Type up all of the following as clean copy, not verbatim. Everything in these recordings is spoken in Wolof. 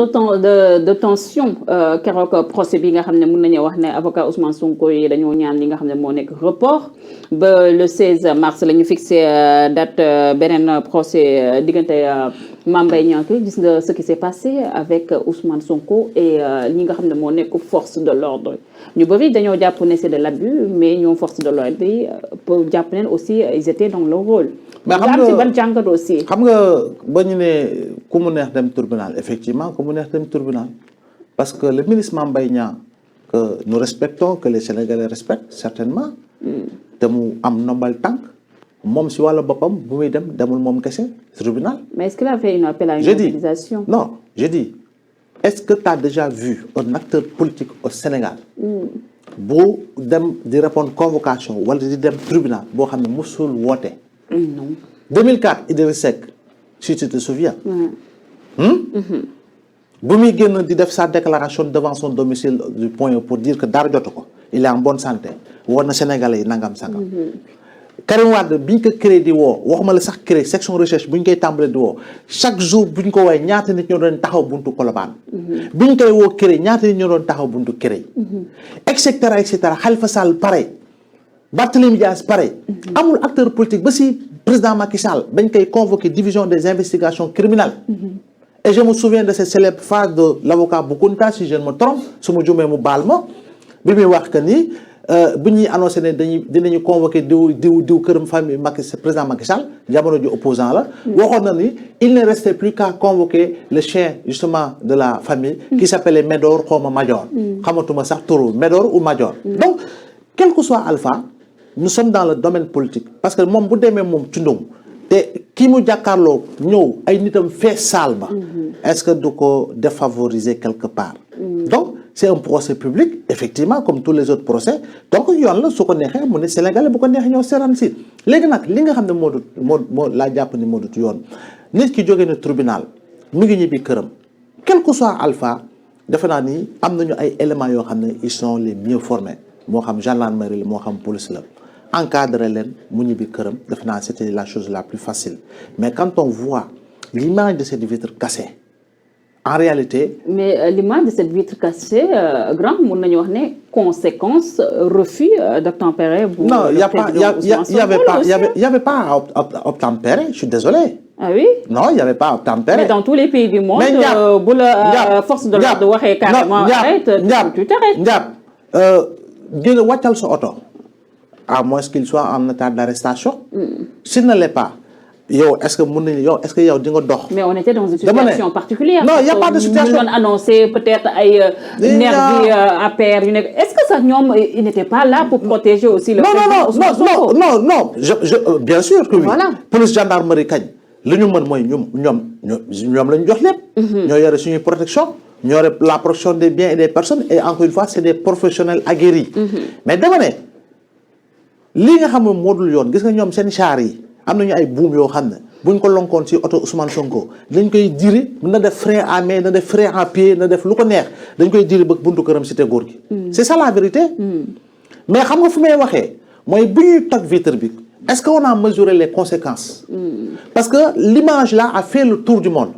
autant de tension keroog procès bi nga xam ne mën nañu wax ne avocat Ousmane Sonko yi dañoo ñaan li nga xam ne moo nekk report ba le 16 mars la ñu fixé date beneen procès diggante Mame Mbaye Niang gis nga ce qui s'est passé avec Ousmane Sonko et ñi nga xam ne moo nekk force de l'ordre ñu bëri dañoo jàpp ne c'est de l'abus mais ñoom force de l'ordre yi pour jàpp ne aussi ils étaient dans leur rôle. mais xam nga ci ban jàngat aussi. xam nga ba ñu ne ku mu neex dem tribunal effectivement ku mu neex dem tribunal parce que le ministre Mame Mbaye Niang que nous respectons que les Sénégalais respectent certainement. te mu am nombal tànk moom si wàllu boppam bu muy dem demul moom kese tribunal. mais est-ce qu'il a fait une appel à une mobilisation? Non, je dis est-ce que tu as déjà vu un acteur politique au Sénégal. bu dem di répondre convocation wala di dem tribunal boo xam ne musul woote. Non. 2004 Idriss Seck si tu te souviens. bu muy génn di def sa déclaration devant son domicile du point pour dire que dara jotu ko il est en bonne santé woon na Sénégalais yi nangam sangam. Karim Wade bi ñu ko créé di woo waxuma la sax créé section recherche bu ñu koy tàmbalee di woo chaque jour bu ñu ko woowee ñaata nit ñoo doon taxaw buntu Colobane. bi ñu koy woo créé ñaata nit ñoo doon taxaw buntu créé. et cetera Khalifa Sall pareil Barthélémy Dias pareil. amul acteur politique ba si président Macky Sall bañ koy convoqué division des investigations criminelles. et je me souviens de cette célèbre phrase de l'avocat Boukounta si je ne me trompe su ma jumee mu baal ma bi muy wax que ni. bu ñuy annoncé ne dinañu convoqué diw këram famille président Macky Sall jamono ji opposant la waxoon na ni il ne restait plus qu'à convoquer le chien justement de la famille qui s'appelait Médor xawma Major xamatuma sax turu Médor ou Major donc quel que soit Alpha nous sommes dans le domaine politique parce que moom bu demee moom cundum te kii mu jàkkaarloo ñëw ay nitam fees saal ba est-ce que du ko défavoriser quelque part donc c'est un procès public effectivement comme tous les autres procès donc yoon la su ko neexee mu ne Sénégalais bu ko neexee ñoo seetaan si léegi nag li nga xam ne moo laa jàpp ni moo dut yoon nit ki jógee na tribunal mu ngi ñibbi këram quel que soit Alpha defe naa ni am nañu ay éléments yoo xam ne ils sont les mieux formés moo xam gendarmerie la moo xam police la encadrer leen mu ñibbi këram defe naa c'était la chose la plus facile mais quand on voit l'image de cette vitre cassée en réalité. mais l'image de cette vitre cassée grand mën nañu wax ne conséquence refus d'obtempérer. non il y avait pas à obtempérer je suis désolé. ah oui. non il y avait pas à obtempérer. mais dans tous les pays du monde. bu la force de l'ordre waxee carrément arrête tu t'arrêtes. Ndiab gën wàccal sa oto à moins qu'il soit en état d'arrestation. s'il ne l'est pas. yow est-ce que mën nañu yow est-ce que yow di nga dox. mais on était dans une situation particulière. non il y a pas de situation ñu doon annoncé peut-être ay. nervis APR yu nekk est-ce que sax ñoom ils n'étaient pas là pour protéger aussi. le non bien sûr que oui. voilà police gendarmerie kañ li ñu mën mooy ñoom la ñu jox lépp. ñoo yore suñuy protection ñoo yore la protection des biens et des personnes et encore une fois c'est des professionnels aguerris. mais dama ne lii nga xam ne moo dul yoon gis nga ñoom seen char yi. am nañu ay buum yoo xam ne buñ ko lonkoon ci oto Ousmane Sonko dañ koy diri na def frein à main na def frein à pied na def lu ko neex dañ koy diri ba buntu këram cité góor gi. c'est ça la vérité. mais xam nga fu may waxee mooy bu ñuy toj vitre bi est-ce qu'on a mesuré les conséquences. parce que l'image là a fait le tour du monde.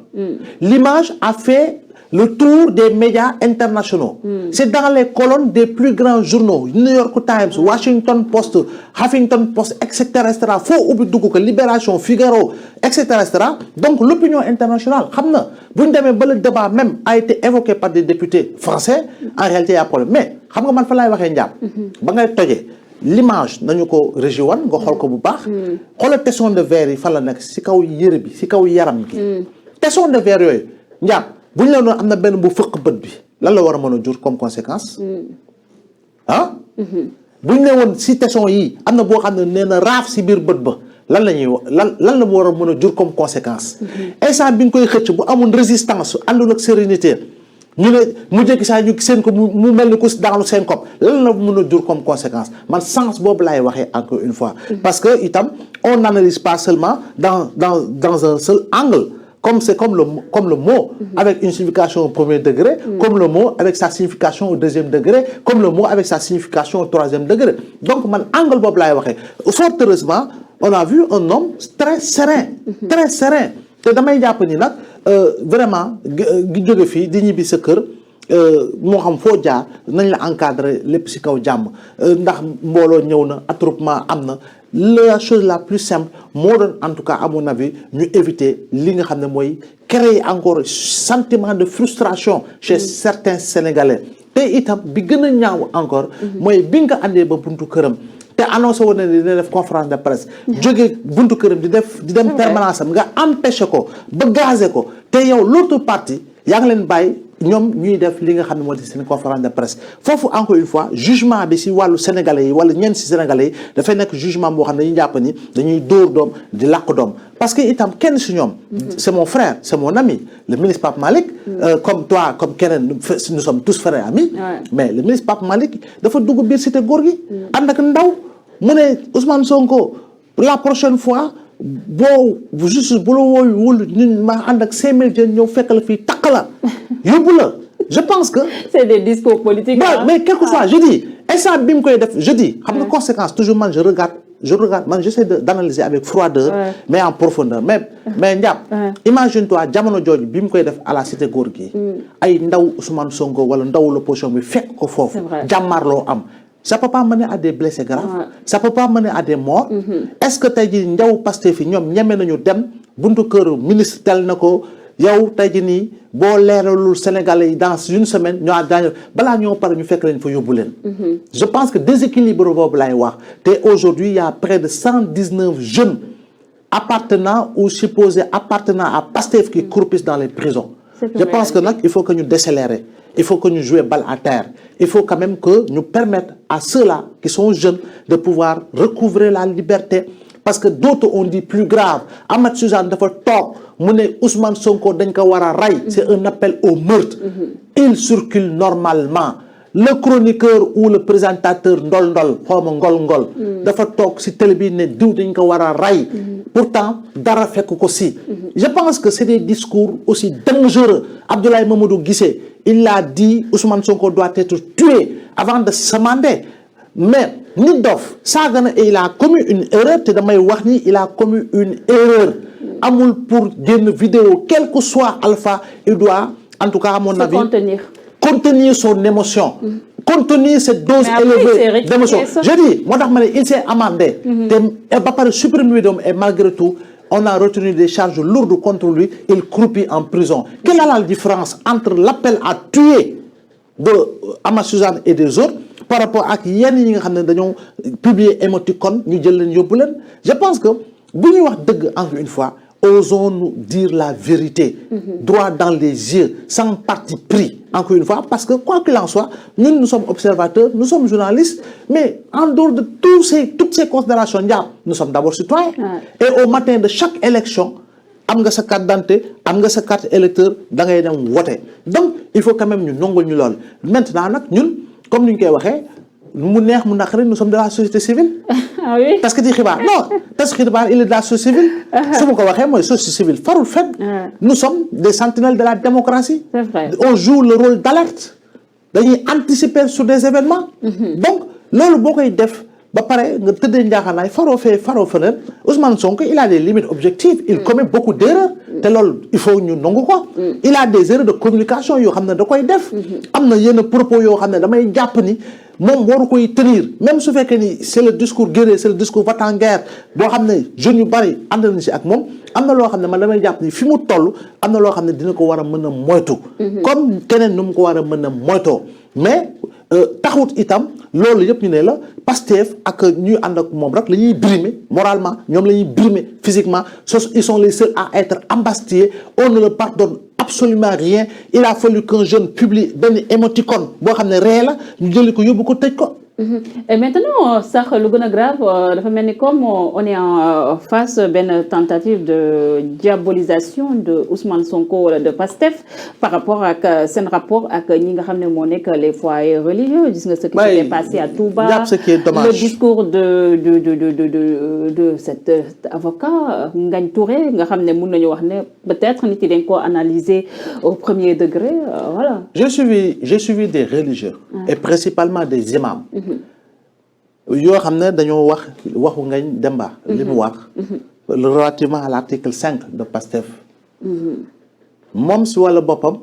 l'image a fait le tour des médias internationaux. C'est dans les colonnes des plus grands journaux New York Times Washington Post Huffington Post etc. foo ubbi dugg ko Libération Figaro etc. donc l'opinion internationale xam na bu ñu demee ba le débat même a été évoqué par des députés français en réalité y a problème mais xam nga man fa laay waxee njàpp ba ngay tojee l'image nañu ko régi wan nga xool ko bu baax xoolal tesson de verre yi fa la nekk si kaw yëre bi si kaw yaram gi tesson de verre yooyu njàpp bu ñu la doon am na benn bu fëq bët bi lan la war a mën a jur comme conséquence ah bu ñu ne woon si tesson yi am na boo xam ne nee na raaf si biir bët ba lan la ñuy lan la war a mën a jur comme conséquence instant bi ñu koy xëcc bu amul résistance àndul ak sérénité ñu ne mu jékki saa ñu seen ko mu mel ni ku daanu seen kopp lan la mën a jur comme conséquence man sens boobu laay waxee encore une fois parce que itam on n'analyse pas seulement dans un seul angle comme c'est comme le mot avec une signification au premier degré, comme le mot avec sa signification au deuxième degré, comme le mot avec sa signification au troisième degré. Donc man angle boobu laay waxee fort heureusement on a vu un homme très serein te damay jàpp ni nag vraiment gi jóge fii di ñibbi sa kër moo xam foo jaar nañ la encadrer lépp ci kaw jàmm ndax mbooloo ñëw na attroupement am na la chose la plus simple moo doon en tout cas à mon avis ñu éviter li nga xam ne mooy créer encore sentiment de frustration chez certains Sénégalais te itam bi gën a ñaaw encore mooy bi nga andee ba buntu këram te annoncé woon na ne dina def conférence de presse jóge buntu këram di dem permanence am nga empêché ko ba gazé ko te yow l'autre partie yaa ngi leen bàyyi ñoom ñuy def li nga xam ne moo di seen conférence de presse foofu encore une fois jugement bi si wàllu sénégalais yi wala ñenn si sénégalais yi dafay nekk jugement boo xam ne dañuy jàpp ni dañuy dóor doom di làq doom parce que itam kenn si ñoom c'est mon frère c'est mon ami le ministre Pape Malick comme toi comme keneen nous sommes tous frères et amis mais le ministre Pape Malick dafa dugg biir cité góor gi ànd ak ndaw mu ne Ousmane Sonko la prochaine fois boo justice bu la wooyu wul ñun ma ànd ak 5000 jeunes ñëw fekk la fii takk la yóbbu la je pense que c'est des discours politiques mais quelque soit je dis instant bi mu koy def je dis xam nga conséquence toujours man je regarde man j'essaie d'analyser avec froideur mais en profondeur mais Ndiap imagine toi jamono jooju bi mu koy def à la cité góor gi ay ndaw Ousmane Sonko wala ndaw l'opposition bi fekk ko foofu jàmmarloo am ça peut pas mener à des blessés graves ça peut pas mener à des morts est-ce que tey jii ndaw Pastef fi ñoom ñeme nañu dem buntu kër ministre tel na ko yow tey jii nii boo leeralul Sénégalais yi dans une semaine ñoo daañu balaa ñoo pare ñu fekk leen fa yóbbu leen je pense que déséquilibre boobu laay wax te aujourd'hui il y a près de 119 jeunes appartenant ou supposés appartenant à Pastef qui croupissent dans les prisons je pense que nag il faut que ñu décélérer il faut que ñu jouer balle à terre il faut quand même que ñu permettre à ceux-là qui sont jeunes de pouvoir recouvrer la liberté parce que d'autres ont dit plus grave Amath Suzanne dafa toog mu ne Ousmane Sonko dañ ko war a rey c'est un appel au meurtre il circule normalement le chroniqueur ou le présentateur ndol xawma ngol dafa toog ci télé bi ne diw dañ ko war a rey pourtant dara fekk ko ci je pense que c'est des discours aussi dangereux Abdoulaye Mamadou Guissé il a dit Ousmane Sonko doit être tué avant de s'amender mais nit dof saaga na et il a commis une erreur te damay wax ni il a commis une erreur amul pour génn vidéo quel que soit alpha il doit en tout cas à mon avis contenir son émotion contenir cette dose élevée d'émotion je dis moo tax ma ne il s'est amendé te ba pare supprimer vidéo et malgré tout on a retenu des charges lourdes contre lui il croupit en prison quelle est la différence entre l'appel à tuer de Amath Suzanne et des autres par rapport ak yenn ñi nga xam ne dañoo publier émoticône ñu jël leen yóbbu leen je pense que bu ñuy wax dëgg encore une fois osons-nous dire la vérité droit dans les yeux sans parti pris encore une fois parce que quoi qu'il en soit ñun nous sommes observateurs nous sommes journalistes mais en dehors de toutes ces considérations nous sommes d'abord citoyens et au matin de chaque élection am nga sa carte d'identité am nga sa carte électeur da ngay dem voter donc il faut quand même ñu nongul ñu lool maintenant nag ñun comme ni ñu koy waxee mu neex mu naqari nous sommes de la société civile. Ah oui. parce que di xibaar non parce que xibaar il est de la société civile. su ma ko waxee mooy société civile farul fenn. nous sommes des sentinelles de la démocratie. C'est vrai. on joue le rôle d'alerte dañuy anticiper sur des événements. donc loolu boo koy def ba pare nga tëddee njaaxaanaay faroo feneen Ousmane Sonko il a des limites objectives. il commet beaucoup d'erreurs. te loolu il faut ñu nangu ko. il a des erreurs de communication yoo xam ne da koy def. am na yenn propos yoo xam ne damay jàpp ni moom waru koy tenir même su fekkee ni c'est le discours guerrier c'est le discours va-t-en-guerre boo xam ne jeunes yu bari ànd nañu si ak moom am na loo xam ne man damay jàpp ni fi mu toll am na loo xam ne dina ko war a mën a moytu. comme keneen nu mu ko war a mën a moytoo mais taxut itam loolu yëpp ñu ne la Pastef ak ñuy ànd ak moom rek la ñuy brimer moralement ñoom la ñuy brimer physiquement ils sont les seuls à être embastillés on ne leur pardonne absolument rien il a fallu qu'un jeune publie benn émoticône boo xam ne ree la ñu jëli ko yóbbu ko tëj ko. Et maintenant sax lu gën a grave dafa mel ni comme on est en face benn tentative de diabolisation de Ousmane Sonko wala de Pastef par rapport ak seen rapport ak ñi nga xam ne moo nekk les foyers religieux gis nga ce qui s'est passé à Touba le discours de cet avocat Ngagne Touré nga xam ne mun nañu wax ne peut-être nit yi dañ ko analyser au premier degré voilà. J'ai suivi des religieux et principalement des imams. yoo xam ne dañoo waxu Ngagne Demba li mu wax relativement à l'article 5 de Pastef moom si wàllu boppam